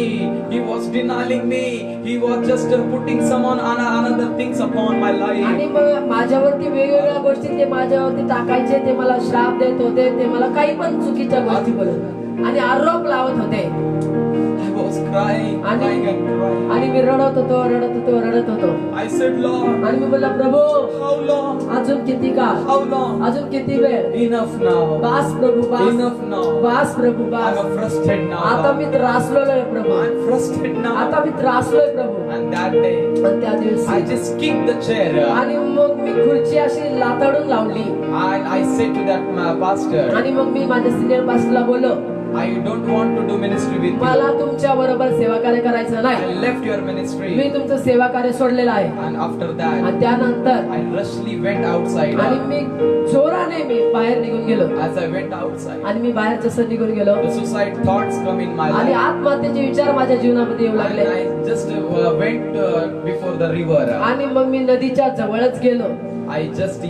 He was denying me. He was just putting some on another things upon my life. आणि मग माझ्यावरती वेगवेगळ्या गोष्टी ते माझ्यावरती टाकायचे, ते मला श्राप देत होते, ते मला काही पण चुकीच्या गोष्टी बोलत आणि आरोप लावत होते. I was crying, आणि crying and crying. आणि मी रडत होतो. I said, Lord, आणि मी बोलला, प्रभू how long? अजून किती काळ, How long? अजून किती वेळ, Enough now. Bass Prabhu bass, Enough now. Bass Prabhu I'm bass, frustrated now. आता मी त्रासलोय प्रभू, I'm frustrated now. आता मी त्रासलोय प्रभू. And that day, आणि त्या I दिवशी just kicked the chair. आणि मग मी खुर्ची अशी लाताडून लावली And I said to that pastor, आणि मग मी माझ्या सिनियर पास्टरला बोललो, I don't want to do ministry with you. मला तुमच्या बरोबर सेवा कार्य करायचं I नाही. left your me ministry. तुमचं सेवा कार्य सोडलेलं आहे. And after that, आणि त्यानंतर I rushly went outside. आणि मी जोराने मी बाहेर निघून गेलो. As I went outside, आणि मी बाहेर जसं निघून गेलो the suicide thoughts come in my आणि life. आत्महत्येचे विचार माझ्या जीवनामध्ये येऊ And लागले. I just went before the river. आणि मग मी नदीच्या जवळच गेलो I just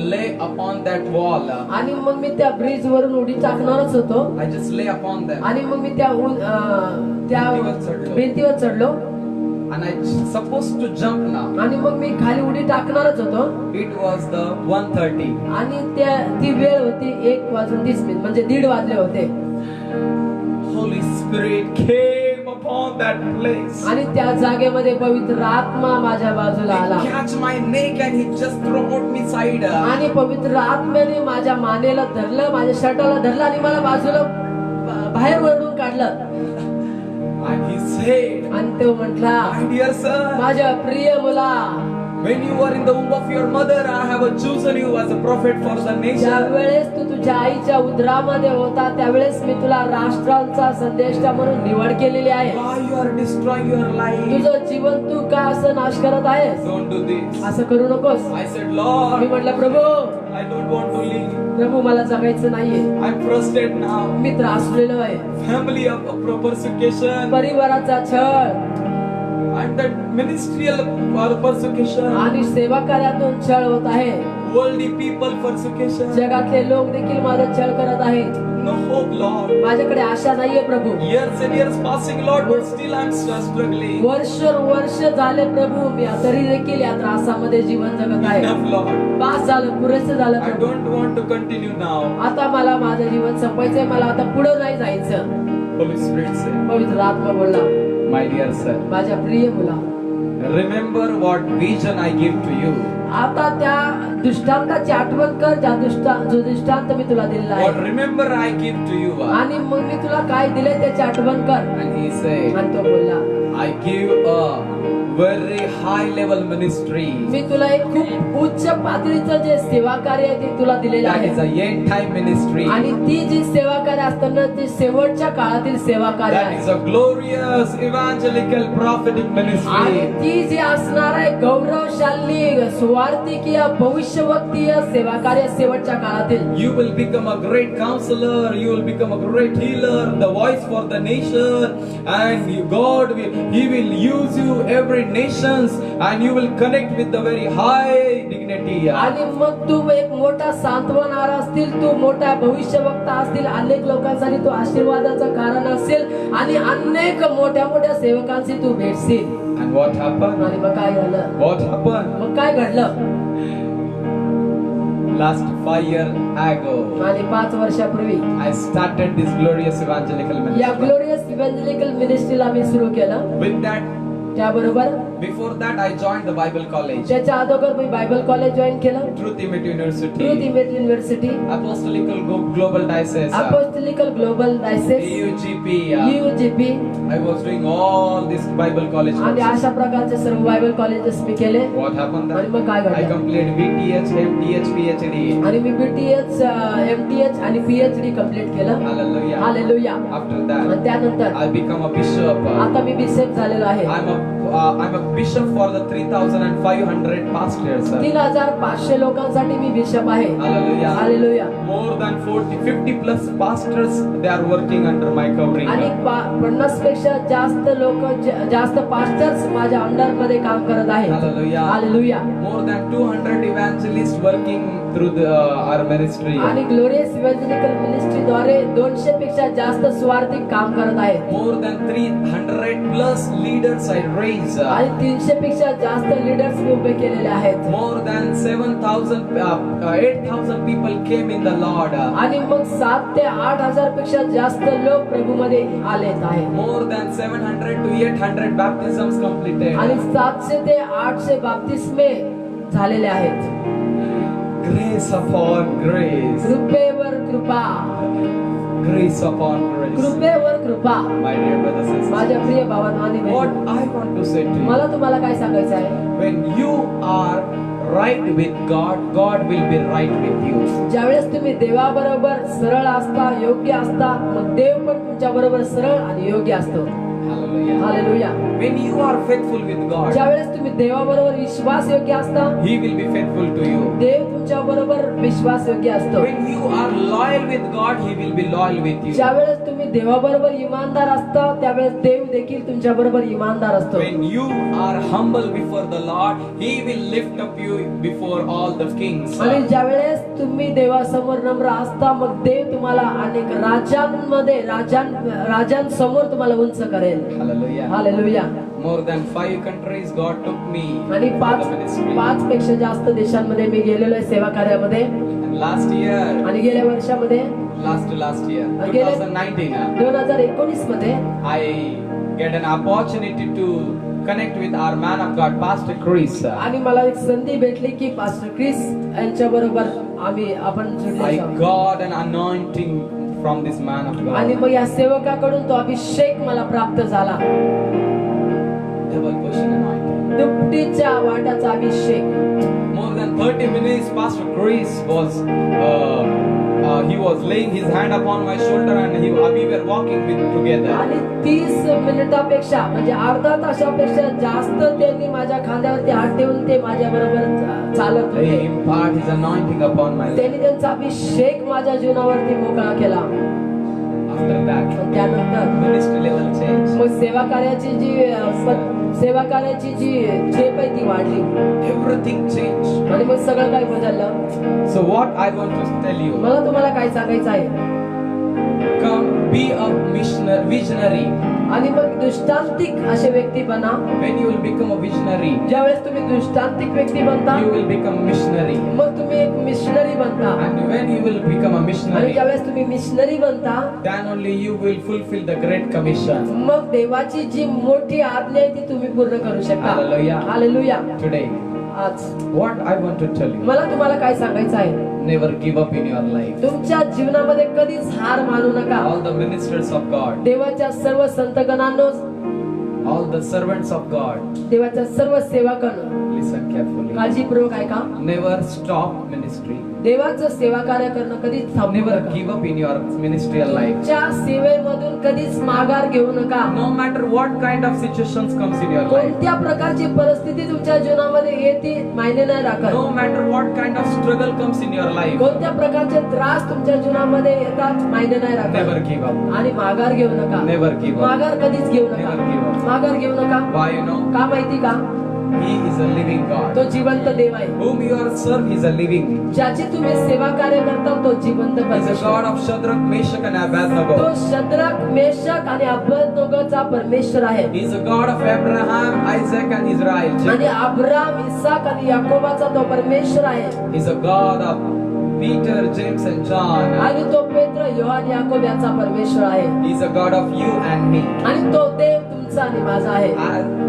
lay upon that wall. आणि मग मी त्या ब्रिज वरून उडी टाकणारच होतो. I just lay upon them. आणि मग मी त्या भिंतीवर चढलो And I supposed to jump now. आणि मग मी खाली उडी टाकणारच होतो. It was the 1:30. आणि ती वेळ होती 1:30 म्हणजे 1:30 वाजले होते. Holy Spirit came upon that place. आणि त्या जागेमध्ये पवित्र आत्मा माझ्या बाजूला आला He catch my neck and he just throw out me side. आणि पवित्र आत्म्याने माझ्या मानेला धरलं, माझ्या शर्टाला धरलं आणि मला बाजूला बाहेर वळवून काढलं. And he said, आणि तो म्हटला, my dear son, माझ्या प्रिय मुला, when you were in the womb of your mother, I have chosen you as a prophet for the ज्या nation. वेळेस तू तुझ्या आईच्या उदरामध्ये होता त्यावेळेस मी तुला राष्ट्रांचा संदेष्टा म्हणून निवड केलेली आहे. Why you are destroying your life? तुझं जीवन तू का असं नाश करत आहेस? Don't do this. असं करू नकोस. I said, मी Lord, म्हटलं, प्रभू I don't want to live. प्रभू मला जगायचं नाहीये, I'm frustrated now. मी त्रासलेलो आहे. Family of persecution परिवाराचा छळ and that ministerial persecution. आणि सेवा कार्यातून छळ होत आहे. Worldly people persecution. जगातले लोक देखील माझा छळ करत आहेत. No hope, Lord. माझ्याकडे आशा नाहीये प्रभू. Years and years passing, Lord, but still I'm struggling. वर्ष झाले प्रभू, मी तरी देखील या त्रासामध्ये जीवन जगत आहे. Enough, Lord. पास झालं, पुरेसं झालं I Prabhu. don't want to continue now. आता मला माझं जीवन संपायचंय, मला आता पुढे नाही जायचं. Holy Spirit said, पवित्र आत्मा बोलला, my dear son, माझ्या प्रिय मुला, remember what vision I give to you. आता त्या दृष्टांताची आठवण कर, जो दृष्टांत मी तुला दिलेला What आहे. remember I give to you. आणि मग मी तुला काय दिले त्याची आठवण कर. And he said, आणि तो बोलला, I give a very high level ministry. मी तुला एक खूप उच्च पातळीचं जे सेवा कार्य आहे ते तुला दिलेलं That is आहे. a end time ministry. आणि ती जी सेवा कार्य असताना ती शेवटच्या काळातील सेवा कार्य That आहे. is a glorious evangelical prophetic आणि ministry. ती जी असणार आहे गौरवशाली सुवार्तिकीय भविष्यवक्तीय सेवा कार्य शेवटच्या काळातील. You will become a great counselor. You will become a great healer, the voice for the nation, and God will use you every nations, and you will connect with the very high dignity. आणि मग तू एक मोठा सांत्वनार असतील, तू मोठा भविष्यवक्ता असतील, अनेक लोकांसाठी तू आशीर्वादाचं कारण असेल आणि अनेक मोठ्या सेवकांशी तू भेटशील. And what happened? आणि मग काय झालं? What happened? मग काय घडलं? Last 5 years ago, आणि 5 वर्षापूर्वी I started this glorious evangelical या ministry. ग्लोरियस इव्हॅन्जलिकल मिनिस्ट्रीला मी सुरू केलं. With that, त्याबरोबर Before that, I joined the Bible college, त्याच्या अगोदर मी बायबल कॉलेज जॉईन केलं, Truth Image Truth University, Image University, Apostolical Global Diocese, Apostolical Global Diocese, AUGP. UGP, I was doing all this Bible college आणि courses. अशा प्रकारचे सर्व बायबल कॉलेजेस मी केले. What happened आणि then? मग काय I घडलं? completed BTH, MTH, PhD. आणि मी BTH, MTH आणि PhD कम्प्लीट केलं. Hallelujah. हालेलुया. After आणि that, त्यानंतर I become a bishop. आता मी बिशप झालेलो आहे. I'm a bishop for the 3,500 pastors. 3,500 लोकांसाठी मी बिशप आहे. Hallelujah. Hallelujah. More than 50 plus pastors, they are working under my covering. आणि 50 पेक्षा जास्त लोक, जास्त पास्टर्स माझ्या अंडर मध्ये काम करत आहेत. Hallelujah. Hallelujah. More than 200 evangelists working through our ministry. आणि ग्लोरियस इव्हॅन्जलिकल मिनिस्ट्री द्वारे 200 पेक्षा जास्त स्वार्थिक काम करत आहेत. More than 300 plus leaders I raise. आणि 300 पेक्षा जास्त लीडर्स मी उभे केलेले आहेत. More than 8,000 people came in the Lord. आणि मग 7 ते 8,000 पेक्षा जास्त लोक प्रभू मध्ये आलेत आहेत. More than 700 to 800 baptisms completed. आणि 700 ते 800 बाप्तिस्मे झालेले आहेत. Grace upon grace. कृपेवर कृपा, Grace upon grace. कृपेवर कृपा. My dear brothers and माझ्या sisters, प्रिय भावांनो आणि what बहिणींनो, I want to say to you, मला तुम्हाला काय सांगायचं आहे? when you are right with God, God will be right with you. ज्यावेळेस तुम्ही देवाबरोबर सरळ असता, योग्य असता, मग देव पण तुमच्या बरोबर सरळ आणि योग्य असतो. Hallelujah. Hallelujah. When you are faithful with God, ज्यावेळेस तुम्ही देवाबरोबर विश्वास योग्य असता, He will be faithful to you. देव तुमच्या बरोबर विश्वास योग्य असतो. When you are loyal with God, He will be loyal with you. ज्यावेळेस तुम्ही देवाबरोबर इमानदार असता, त्यावेळेस देव देखील तुमच्या बरोबर इमानदार असतो. When you are humble before the Lord, He will lift up you before all the kings. आणि ज्यावेळेस तुम्ही देवासमोर नम्र असता, मग देव तुम्हाला अनेक राजांमध्ये राजांसमोर तुम्हाला उंच करेल. Hallelujah. Hallelujah. More than 5 countries God took me आणि for the ministry. 5 पेक्षा जास्त देशांमध्ये मी गेलेलो आहे सेवा कार्यामध्ये. And last year, आणि गेल्या वर्षामध्ये last year, Again. 2019, 2019 मध्ये I get an opportunity to connect with our man of God, Pastor Chris. आणि मला एक संधी भेटली की पास्टर क्रिस यांच्या बरोबर आपण जुळले I जाऊ. got an anointing from this man of आणि God. मग या सेवकाकडून तो अभिषेक मला प्राप्त झाला. Double portion anointing. दुपटीच्या वाट्याचा Abhishek. More than 30 minutes, Pastor Chris was he was laying his hand upon my shoulder and we were walking together. आणि 30 मिनिटापेक्षा म्हणजे अर्धा तासापेक्षा जास्त त्यांनी माझ्या खांद्यावरती हात ठेवून ते माझ्या बरोबर चालत He होते. imparted his anointing upon my life. त्यांनी त्यांचा अभिषेक माझ्या जीवनावरती मोकळा केला. After that, आणि त्यानंतर ministry level changed. मग सेवा कार्याची जी झेप आहे ती वाढली Everything changed. आणि मग सगळं काही बदललं. So what I want to tell you, मला तुम्हाला काय सांगायचं आहे? come be a visionary. आणि मग दृष्टांतिक असे व्यक्ती बना. When you will become a visionary, ज्यावेळेस तुम्ही दृष्टांतिक व्यक्ती बनता, you will become missionary. मग तुम्ही एक मिशनरी बनता. And when you will become a आणि missionary, ज्यावेळेस तुम्ही मिशनरी बनता, then only you will fulfill the Great Commission. मग देवाची जी मोठी आज्ञा आहे ती तुम्ही पूर्ण करू शकता. Hallelujah. हालेलुया. Today, आज what I want to tell you, मला तुम्हाला काय सांगायचं आहे? never give up in your life. तुमच्या जीवनामध्ये कधीच हार मानू नका. All the ministers of God, देवाच्या सर्व संतगणांनो, all the servants of God, देवाच्या सर्व सेवकांनो, listen carefully. काळजीपूर्वक ऐका. Never stop ministry. देवाचं सेवा कार्य करणं कधीच थांबू Never नका. give up in your ministerial life. तुमच्या सेवेमधून कधीच माघार घेऊ नका. No matter what kind of situations comes in your life. कोणत्या प्रकारची परिस्थिती तुमच्या जीवनामध्ये येते मायने नाही राखत. No matter what kind of struggle comes in your life. कोणत्या प्रकारचे त्रास तुमच्या जीवनामध्ये येतात मायने नाही Never राखत. give up. आणि माघार घेऊ नका. Never give up. माघार कधीच घेऊ Never give नका. up. माघार घेऊ नका. Why you know? का माहिती का? He is a living God. तो जिवंत देव आहे. Whom you are serve, He is a living. ज्याची तुम्ही सेवा कार्य करता तो जिवंत He is a परमेश्वर. God of Shadrach, Meshach and Abednego. तो शद्रक, मेशक आणि अबेदनगोचा परमेश्वर आहे. He is a God of Abraham, Isaac and Israel. आणि अब्राम, इसाक आणि याकोबाचा तो परमेश्वर आहे. He is a God of Peter, James, and John. आणि तो पेत्र, योहान, याकोब याचा परमेश्वर आहे. He's a God of you and me. आणि तो देव तुमचा आणि माझा आहे.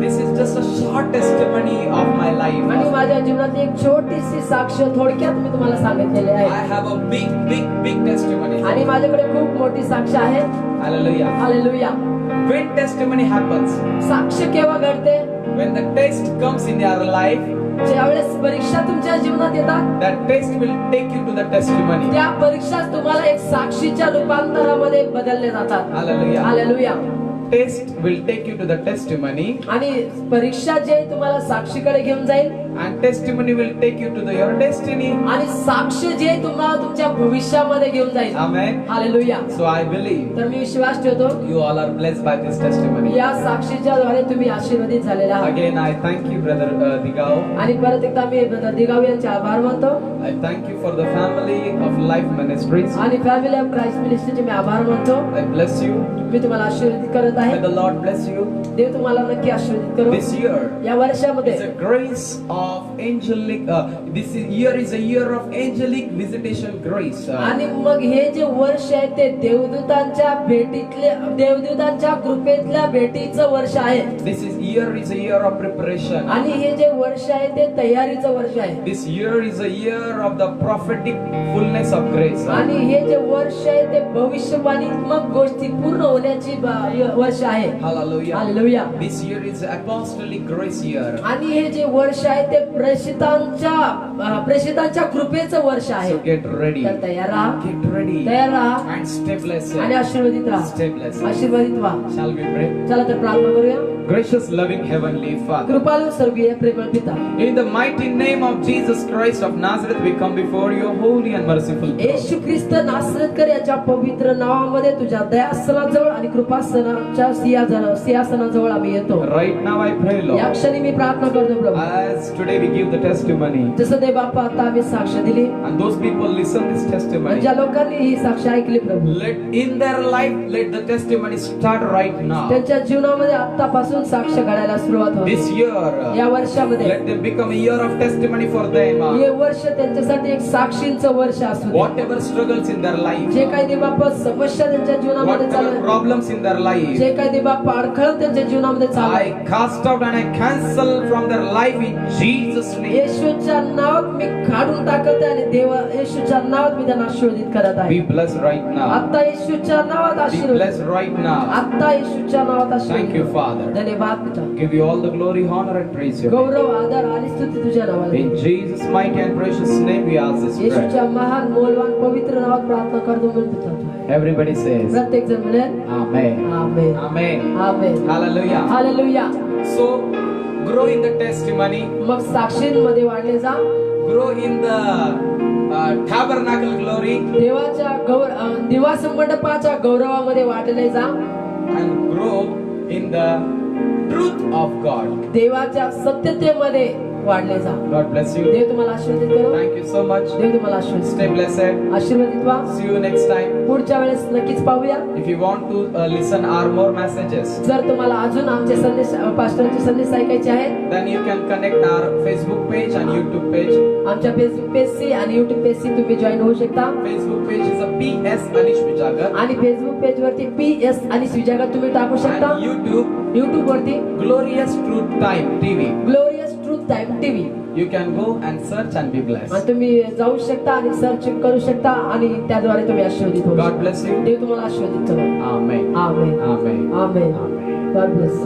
This is just a short testimony of my life. आणि माझ्या जीवनात एक छोटीशी साक्ष थोडक्यात मी तुम्हाला सांगितलेली I आहे. have a big testimony. आणि माझ्याकडे खूप मोठी साक्ष आहे. Hallelujah. Hallelujah. When testimony happens, साक्ष केव्हा घडते? when the test comes in your life, ज्यावेळेस परीक्षा तुमच्या जीवनात येतात, that test will take you to the testimony. त्या परीक्षा तुम्हाला एक साक्षीच्या रूपांतरामध्ये बदलले जातात. Hallelujah. Hallelujah. Test will take you to the testimony, आणि परीक्षा जे तुम्हाला साक्षीकडे घेऊन जाईल, and testimony will take you to your destiny. आणि साक्ष जे तुम्हाला तुमच्या भविष्यामध्ये घेऊन जाईल. Amen. Hallelujah. So I believe तर मी विश्वास ठेवतो you all are blessed by this testimony. या साक्षीच्या द्वारे तुम्ही आशीर्वादित झालेला आहात. Again, I thank you, Brother Digao. आणि परत एकदा मी ब्रदर दिगाव यांचे आभार मानतो. I thank you for the family of Life Ministries. आणि फॅमिली ऑफ क्राइस्ट मिनिस्ट्रीचे मी आभार मानतो. I bless you. मी तुम्हाला आशीर्वादित करत May आहे. the Lord bless you. देव तुम्हाला नक्की आशीर्वादित करो. This year या वर्षामध्ये is a grace of angelic. Year is a year of angelic visitation grace. आणि मग हे जे वर्ष आहे ते देवदूतांच्या कृपेतल्या भेटीचं वर्ष आहे. This year is a year of preparation. आणि हे जे वर्ष आहे ते तयारीचं वर्ष आहे. This year is a year of the prophetic fullness of grace. आणि हे जे वर्ष आहे ते भविष्यवाणीत्मक गोष्टी पूर्ण होण्याची वर्ष आहे. Hallelujah. Hallelujah. This year is apostolic grace year. आणि हे जे वर्ष आहे ते प्रेषितांच्या कृपेचं वर्ष आहे. So get ready. तर तयार राहा. Get ready. तयार राहा And stay blessed. आणि आशीर्वादित राहा. Stay blessed. आशीर्वादित व्हा. Shall we pray? चला तर प्रार्थना करूया. Gracious, loving Heavenly Father, कृपाळू स्वर्गीय प्रेमळ पिता, in the mighty name of Jesus Christ of Nazareth, we come before your holy and merciful throne. येशू ख्रिस्त नासरतकर याच्या पवित्र नावामध्ये तुझ्या दयासनाजवळ आणि कृपासनाच्या सिंहासनाजवळ आम्ही येतो. Right now I pray, या Lord, क्षणी मी प्रार्थना करतो प्रभू, as today we give the testimony, जसं देव बाप्पा आता आम्ही साक्ष दिली, and those people listen this आणि testimony, ज्या लोकांनी ही साक्ष ऐकली प्रभू, let in their life, let the testimony start right now. त्यांच्या जीवनामध्ये आतापासून साक्ष घडायला सुरुवात होईल. This year, या वर्षामध्ये let them become a year of testimony for them. हे वर्ष त्यांच्यासाठी एक साक्षींचं वर्ष असू दे. Whatever struggles in their life, जे काही देव बाप्पा समस्या त्यांच्या जीवनामध्ये whatever चालू, problems in their life, जे काही देव बाप्पा अडखळ त्यांच्या जीवनामध्ये चालू, I cast out and I cancel from their life in Jesus' name. येशूच्या नावात मी काढून टाकत आहे आणि देवा येशूच्या नावात मी त्यांना आशीर्वादित करत Be आहे. blessed right now. आता येशूच्या नावात Be आशीर्वाद, blessed right now. आता येशूच्या नावात Thank you, आशीर्वाद. Father. धन्यवाद पिता. Give you all the glory, honor, and praise you. गौरव, आदर आणि स्तुती तुझ्या नावाला. In Jesus' mighty and precious name, we ask this prayer. येशूच्या महान मोलवान पवित्र नावात प्रार्थना करतो म्हणून पिता. Everybody says, प्रत्येक जण म्हणेल Amen. Amen. Amen. Amen. Hallelujah. Hallelujah. So, grow in the testimony, मग साक्षींमध्ये वाढले जा. grow in the tabernacle glory, देवाच्या निवास मंडपाच्या गौरवामध्ये वाढले जा. and grow in the truth of God. देवाच्या सत्यतेमध्ये वाढले जा. God bless you. देव तुम्हाला आशीर्वादित करो. Thank you so much. देव तुम्हाला आशीर्वादित Stay blessed. आशीर्वादित व्हा. See you next time. पुढच्या वेळेस नक्कीच पाहूया. If you want to listen our more messages, जर तुम्हाला अजून आमचे संदेश पास्टरचे संदेश ऐकायचे आहेत, then you can connect our Facebook page and YouTube page. आमच्या फेसबुक पेजशी आणि युट्यूब पेजशी तुम्ही जॉईन होऊ शकता. Facebook page is a PS Anish Vijagar, आणि फेसबुक पेज वरती PS आणि सुजागा तुम्ही टाकू शकता. and YouTube युट्यूब वरती Glorious Truth Time TV. Glorious truth time TV You can go and search and be blessed. आणि तुम्ही जाऊ शकता आणि सर्च करू शकता आणि त्याद्वारे तुम्ही आशीर्वादित होऊ God शकता. bless you. देव तुम्हाला आशीर्वादित करो. Amen. आमेन. Amen. आमेन. Amen. God bless.